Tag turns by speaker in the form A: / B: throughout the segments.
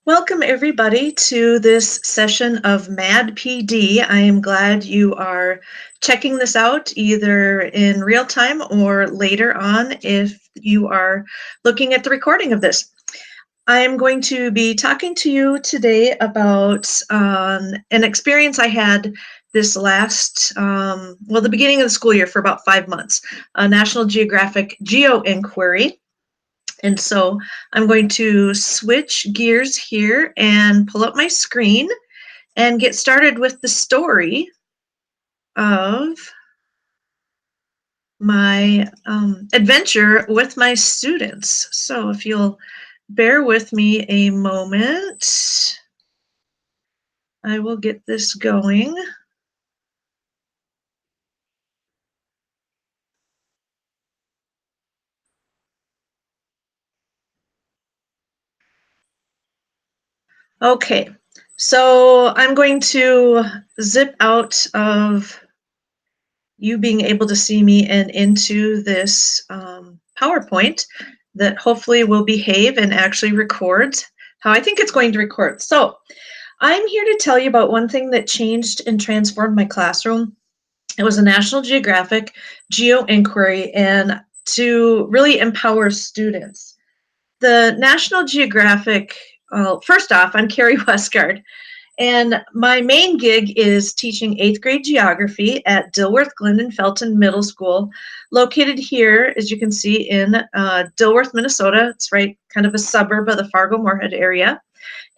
A: Welcome everybody to this session of MAD PD. I am glad you are checking this out either in real time or later on if you are looking at the recording of this. I am going to be talking to you today about an experience I had this last, the beginning of the school year for about 5 months, a National Geographic GeoInquiry. And so I'm going to switch gears here and pull up my screen and get started with the story of my adventure with my students. So if you'll bear with me a moment, I will get this going. Okay, so I'm going to zip out of you being able to see me and into this PowerPoint that hopefully will behave and actually records how I think it's going to record. So I'm here to tell you about one thing that changed and transformed my classroom. It was a National Geographic GeoInquiry and to really empower students. The National Geographic, first off, I'm Carrie Westgard. And my main gig is teaching 8th grade geography at Dilworth Glendon Felton Middle School, located here, as you can see, in Dilworth, Minnesota. It's right kind of a suburb of the Fargo-Moorhead area.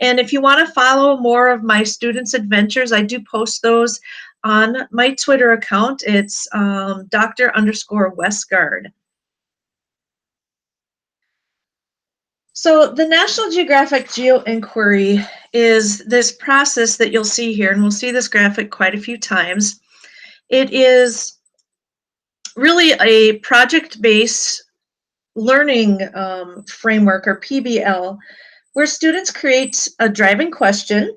A: And if you want to follow more of my students' adventures, I do post those on my Twitter account. It's Dr._Westgard. So the National Geographic GeoInquiry is this process that you'll see here, and we'll see this graphic quite a few times. It is really a project-based learning framework, or PBL, where students create a driving question.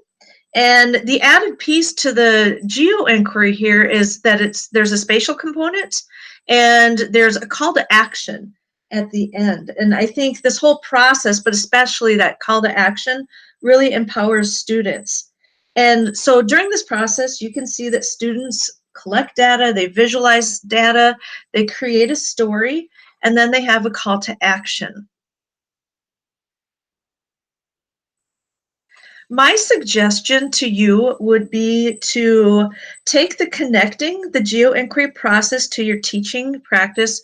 A: And the added piece to the GeoInquiry here is that there's a spatial component and there's a call to action at the end. And I think this whole process, but especially that call to action, really empowers students. And so during this process, you can see that students collect data, they visualize data, they create a story, and then they have a call to action. My suggestion to you would be to take the Connecting the GeoInquiry Process to Your Teaching Practice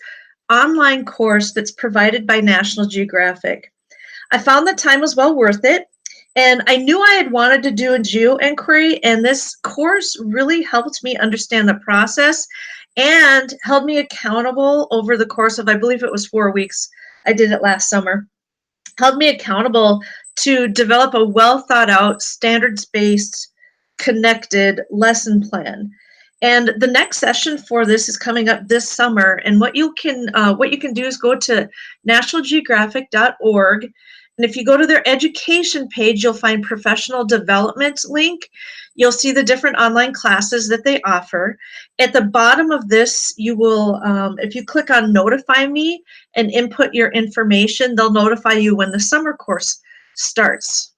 A: online course that's provided by National Geographic. I found the time was well worth it, and I knew I had wanted to do a GeoInquiry, and this course really helped me understand the process and held me accountable over the course of, I believe it was 4 weeks. I did it last summer. Held me accountable to develop a well thought out, standards-based, connected lesson plan. And the next session for this is coming up this summer. And what you can do is go to nationalgeographic.org. And if you go to their education page, you'll find professional development link. You'll see the different online classes that they offer. At the bottom of this, you will, if you click on Notify Me and input your information, they'll notify you when the summer course starts.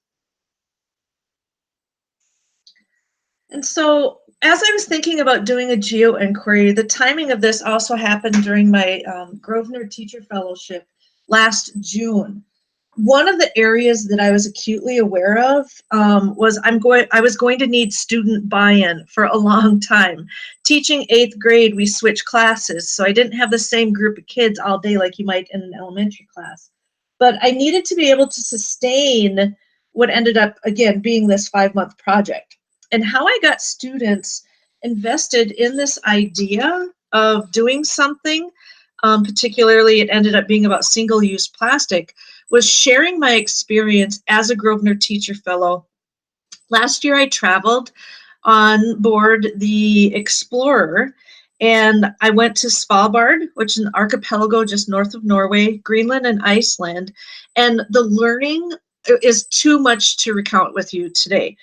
A: And so as I was thinking about doing a GeoInquiry, the timing of this also happened during my Grosvenor Teacher Fellowship last June. One of the areas that I was acutely aware of was I was going to need student buy-in for a long time. Teaching 8th grade, we switched classes, so I didn't have the same group of kids all day like you might in an elementary class. But I needed to be able to sustain what ended up, again, being this 5-month project. And how I got students invested in this idea of doing something, particularly it ended up being about single-use plastic, was sharing my experience as a Grosvenor Teacher Fellow. Last year I traveled on board the Explorer, and I went to Svalbard, which is an archipelago just north of Norway, Greenland, and Iceland. And the learning is too much to recount with you today.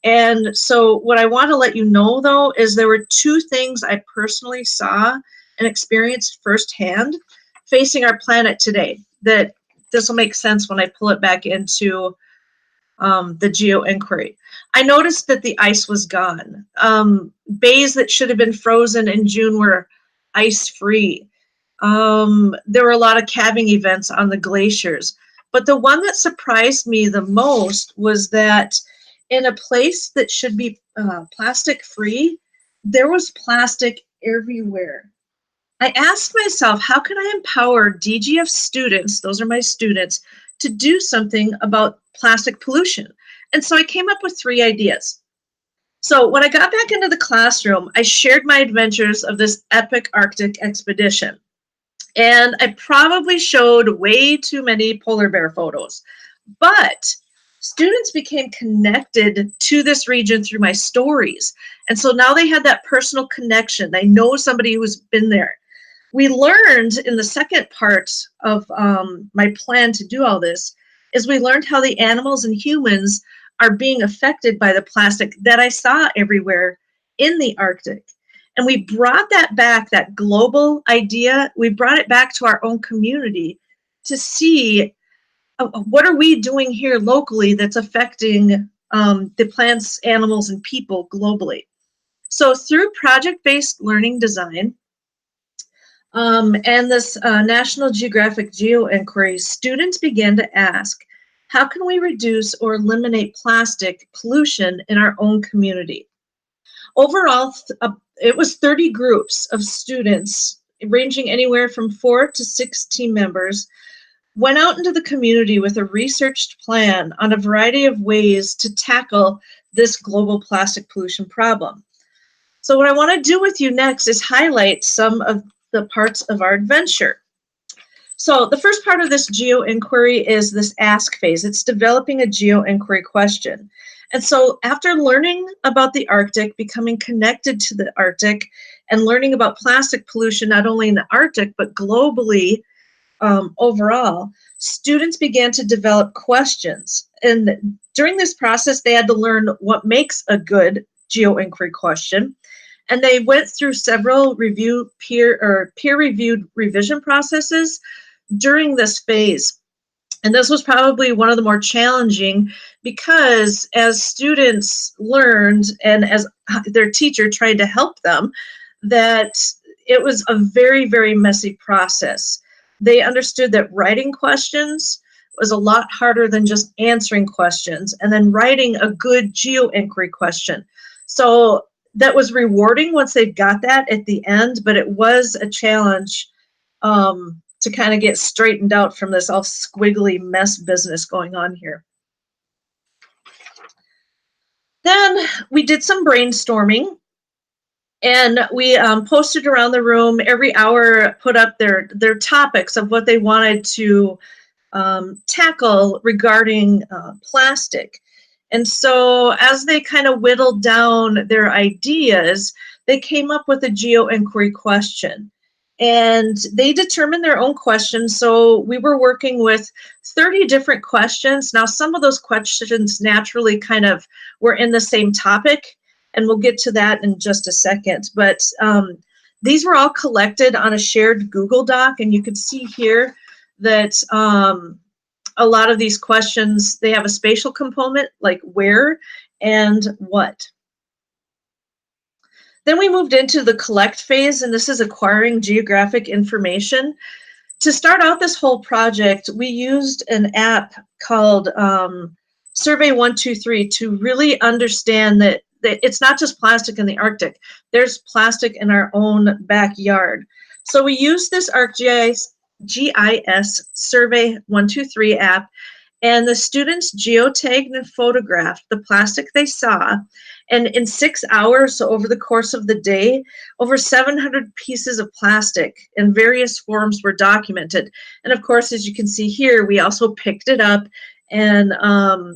A: And so what I want to let you know, though, is there were 2 things I personally saw and experienced firsthand facing our planet today that this will make sense when I pull it back into the GeoInquiry. I noticed that the ice was gone. Bays that should have been frozen in June were ice-free. There were a lot of calving events on the glaciers. But the one that surprised me the most was that in a place that should be plastic-free, there was plastic everywhere. I asked myself, how can I empower DGF students, those are my students, to do something about plastic pollution? And so I came up with 3 ideas. So when I got back into the classroom, I shared my adventures of this epic Arctic expedition. And I probably showed way too many polar bear photos. But students became connected to this region through my stories. And so now they had that personal connection. They know somebody who's been there. We learned in the second part of my plan to do all this is we learned how the animals and humans are being affected by the plastic that I saw everywhere in the Arctic. And we brought that back, that global idea, we brought it back to our own community to see what are we doing here locally that's affecting the plants, animals, and people globally. So through project-based learning design, and this National Geographic GeoInquiry, students began to ask, how can we reduce or eliminate plastic pollution in our own community? Overall, it was 30 groups of students, ranging anywhere from 4 to 6 team members, went out into the community with a researched plan on a variety of ways to tackle this global plastic pollution problem. So what I want to do with you next is highlight some of the parts of our adventure. So the first part of this GeoInquiry is this ask phase. It's developing a GeoInquiry question. And so after learning about the Arctic, becoming connected to the Arctic, and learning about plastic pollution, not only in the Arctic, but globally overall, students began to develop questions. And during this process, they had to learn what makes a good GeoInquiry question. And they went through several peer-reviewed revision processes during this phase. And this was probably one of the more challenging because as students learned and as their teacher tried to help them, that it was a very, very messy process. They understood that writing questions was a lot harder than just answering questions, and then writing a good GeoInquiry question. So that was rewarding once they got that at the end, but it was a challenge to kind of get straightened out from this all squiggly mess business going on here. Then we did some brainstorming, and we posted around the room every hour, put up their topics of what they wanted to tackle regarding plastic. And so as they kind of whittled down their ideas, they came up with a GeoInquiry question. And they determined their own questions. So we were working with 30 different questions. Now, some of those questions naturally kind of were in the same topic, and we'll get to that in just a second. But these were all collected on a shared Google Doc, and you can see here that a lot of these questions, they have a spatial component, like where and what. Then we moved into the collect phase, and this is acquiring geographic information. To start out this whole project, we used an app called Survey 123 to really understand that it's not just plastic in the Arctic. There's plastic in our own backyard. So we used this ArcGIS Survey 123 app, and the students geotagged and photographed the plastic they saw. And in 6 hours, so over the course of the day, over 700 pieces of plastic in various forms were documented. And of course, as you can see here, we also picked it up and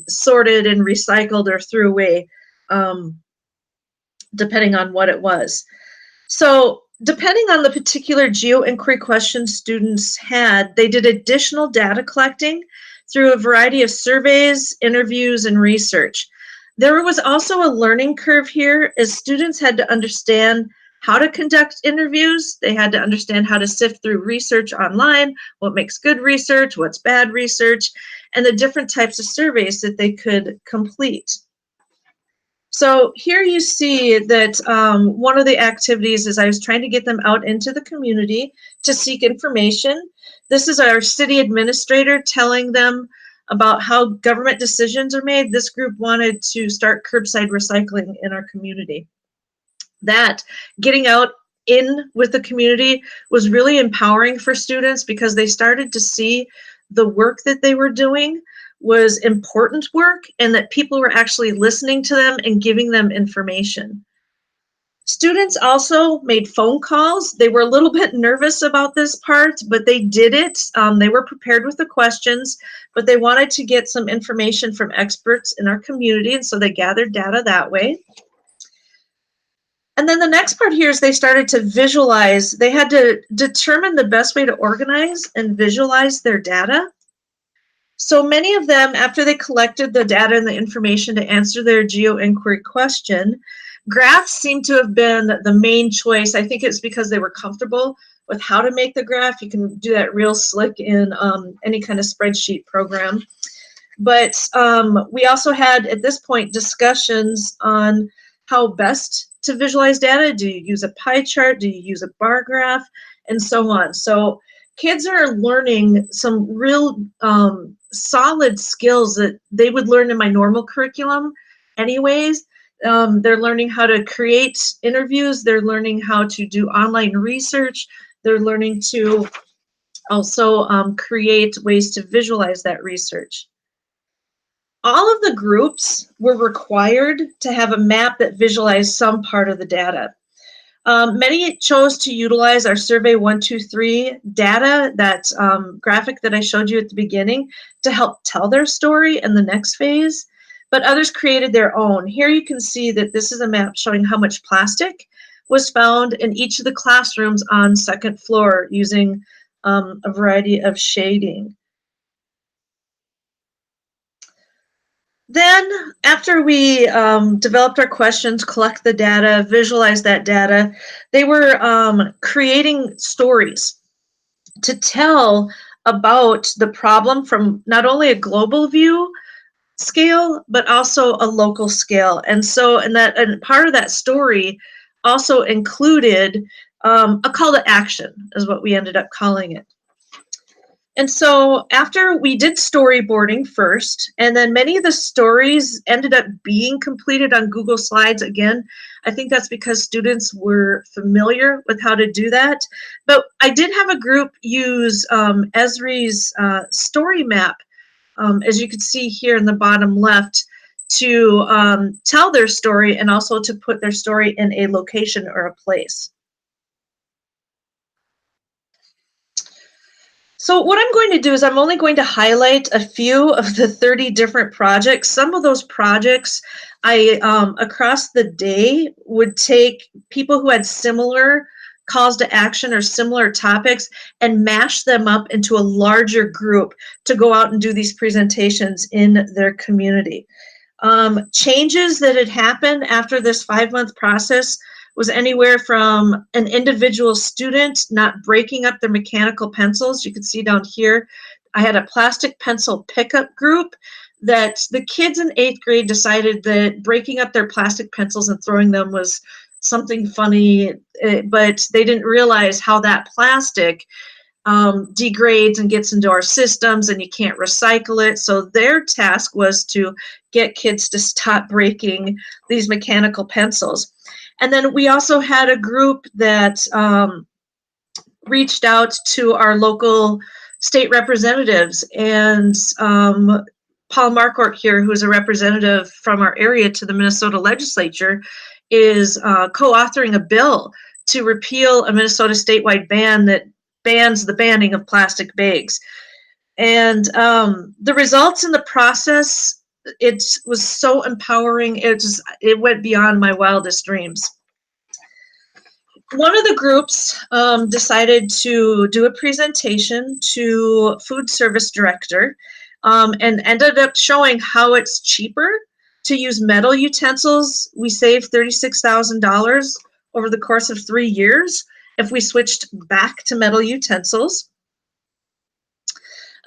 A: sorted and recycled or threw away, depending on what it was. So depending on the particular GeoInquiry questions students had, they did additional data collecting through a variety of surveys, interviews, and research. There was also a learning curve here as students had to understand how to conduct interviews. They had to understand how to sift through research online, what makes good research, what's bad research, and the different types of surveys that they could complete. So here you see that one of the activities is I was trying to get them out into the community to seek information. This is our city administrator telling them about how government decisions are made. This group wanted to start curbside recycling in our community. That getting out in with the community was really empowering for students because they started to see the work that they were doing was important work and that people were actually listening to them and giving them information. Students also made phone calls. They were a little bit nervous about this part, but they did it. They were prepared with the questions, but they wanted to get some information from experts in our community, and so they gathered data that way. And then the next part here is they started to visualize. They had to determine the best way to organize and visualize their data. So many of them, after they collected the data and the information to answer their GeoInquiry question, graphs seem to have been the main choice. I think it's because they were comfortable with how to make the graph. You can do that real slick in any kind of spreadsheet program. But we also had, at this point, discussions on how best to visualize data. Do you use a pie chart? Do you use a bar graph? And so on. So kids are learning some real solid skills that they would learn in my normal curriculum anyways. They're learning how to create interviews. They're learning how to do online research. They're learning to also create ways to visualize that research. All of the groups were required to have a map that visualized some part of the data. Many chose to utilize our Survey 123 data, that graphic that I showed you at the beginning, to help tell their story in the next phase, but others created their own. Here you can see that this is a map showing how much plastic was found in each of the classrooms on second floor using a variety of shading. Then, after we developed our questions, collect the data, visualize that data, they were creating stories to tell about the problem from not only a global view scale, but also a local scale. And so, and part of that story also included a call to action, is what we ended up calling it. And so after we did storyboarding first, and then many of the stories ended up being completed on Google Slides. Again, I think that's because students were familiar with how to do that. But I did have a group use Esri's story map, as you can see here in the bottom left, to tell their story and also to put their story in a location or a place. So what I'm going to do is I'm only going to highlight a few of the 30 different projects. Some of those projects I, across the day, would take people who had similar calls to action or similar topics and mash them up into a larger group to go out and do these presentations in their community. Changes that had happened after this 5-month process was anywhere from an individual student not breaking up their mechanical pencils. You can see down here, I had a plastic pencil pickup group that the kids in 8th grade decided that breaking up their plastic pencils and throwing them was something funny, but they didn't realize how that plastic degrades and gets into our systems and you can't recycle it. So their task was to get kids to stop breaking these mechanical pencils. And then we also had a group that reached out to our local state representatives, and Paul Marquardt here, who's a representative from our area to the Minnesota legislature, is co-authoring a bill to repeal a Minnesota statewide ban that bans the banning of plastic bags. And the results in the process, it was so empowering. It went beyond my wildest dreams. One of the groups decided to do a presentation to food service director and ended up showing how it's cheaper to use metal utensils. We saved $36,000 over the course of 3 years if we switched back to metal utensils.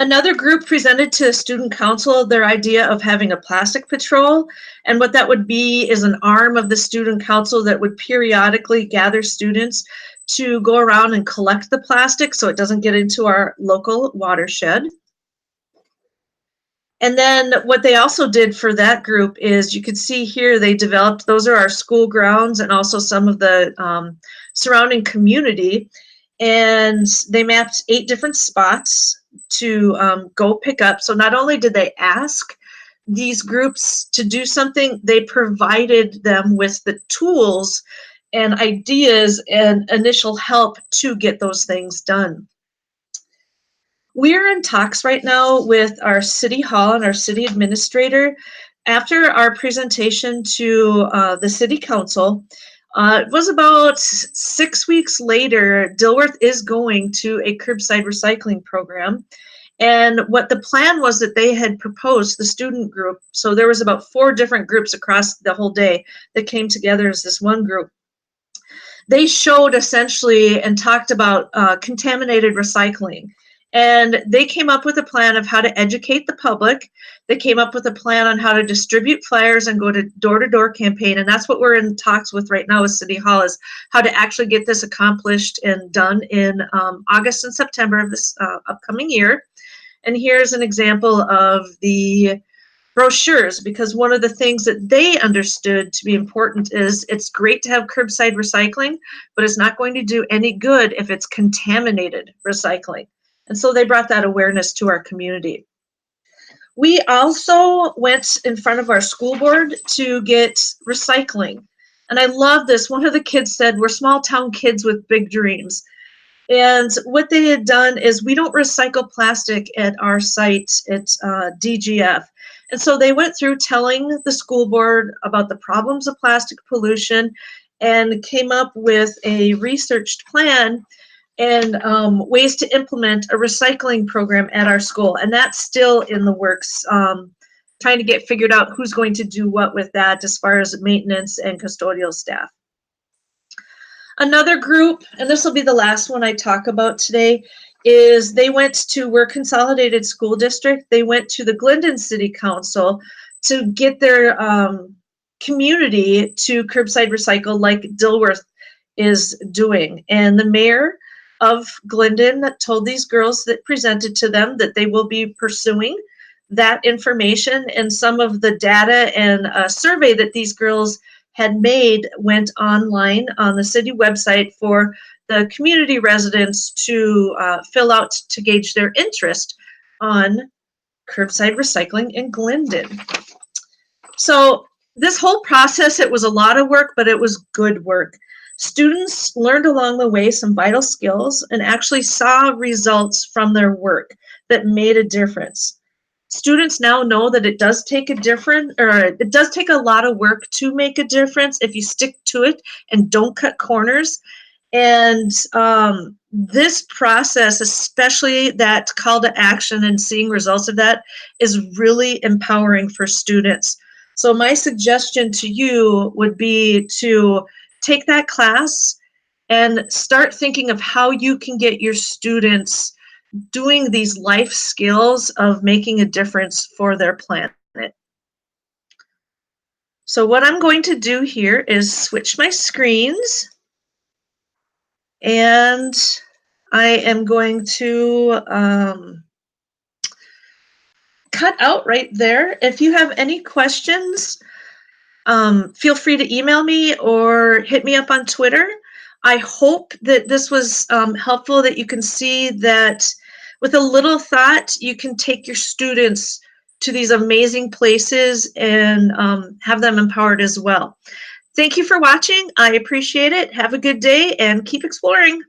A: Another group presented to student council their idea of having a plastic patrol, and what that would be is an arm of the student council that would periodically gather students to go around and collect the plastic so it doesn't get into our local watershed. And then what they also did for that group is, you could see here, they developed, those are our school grounds and also some of the surrounding community. And they mapped 8 different spots to go pick up. So not only did they ask these groups to do something, they provided them with the tools and ideas and initial help to get those things done. We're in talks right now with our city hall and our city administrator. After our presentation to the city council, it was about 6 weeks later, Dilworth is going to a curbside recycling program. And what the plan was that they had proposed, the student group, so there was about 4 different groups across the whole day that came together as this one group. They showed essentially and talked about contaminated recycling. And they came up with a plan of how to educate the public. They came up with a plan on how to distribute flyers and go to door-to-door campaign. And that's what we're in talks with right now with City Hall, is how to actually get this accomplished and done in August and September of this upcoming year. And here's an example of the brochures, because one of the things that they understood to be important is it's great to have curbside recycling, but it's not going to do any good if it's contaminated recycling. And so they brought that awareness to our community. We also went in front of our school board to get recycling. And I love this. One of the kids said, we're small town kids with big dreams. And what they had done is, we don't recycle plastic at our site at DGF. And so they went through telling the school board about the problems of plastic pollution and came up with a researched plan and ways to implement a recycling program at our school. And that's still in the works, trying to get figured out who's going to do what with that as far as maintenance and custodial staff. Another group, and this will be the last one I talk about today, is they went to, we're Consolidated School District, they went to the Glendon City Council to get their community to curbside recycle like Dilworth is doing. And the mayor of Glendon told these girls that presented to them that they will be pursuing that information, and some of the data and a survey that these girls had made went online on the city website for the community residents to fill out to gauge their interest on curbside recycling in Glendon. So this whole process, it was a lot of work, but it was good work. Students learned along the way some vital skills and actually saw results from their work that made a difference. Students now know that it does take a lot of work to make a difference if you stick to it and don't cut corners. And this process, especially that call to action and seeing results of that, is really empowering for students. So my suggestion to you would be to take that class and start thinking of how you can get your students doing these life skills of making a difference for their planet. So what I'm going to do here is switch my screens, and I am going to cut out right there. If you have any questions, feel free to email me or hit me up on Twitter. I hope that this was helpful, that you can see that with a little thought, you can take your students to these amazing places and have them empowered as well. Thank you for watching. I appreciate it. Have a good day and keep exploring.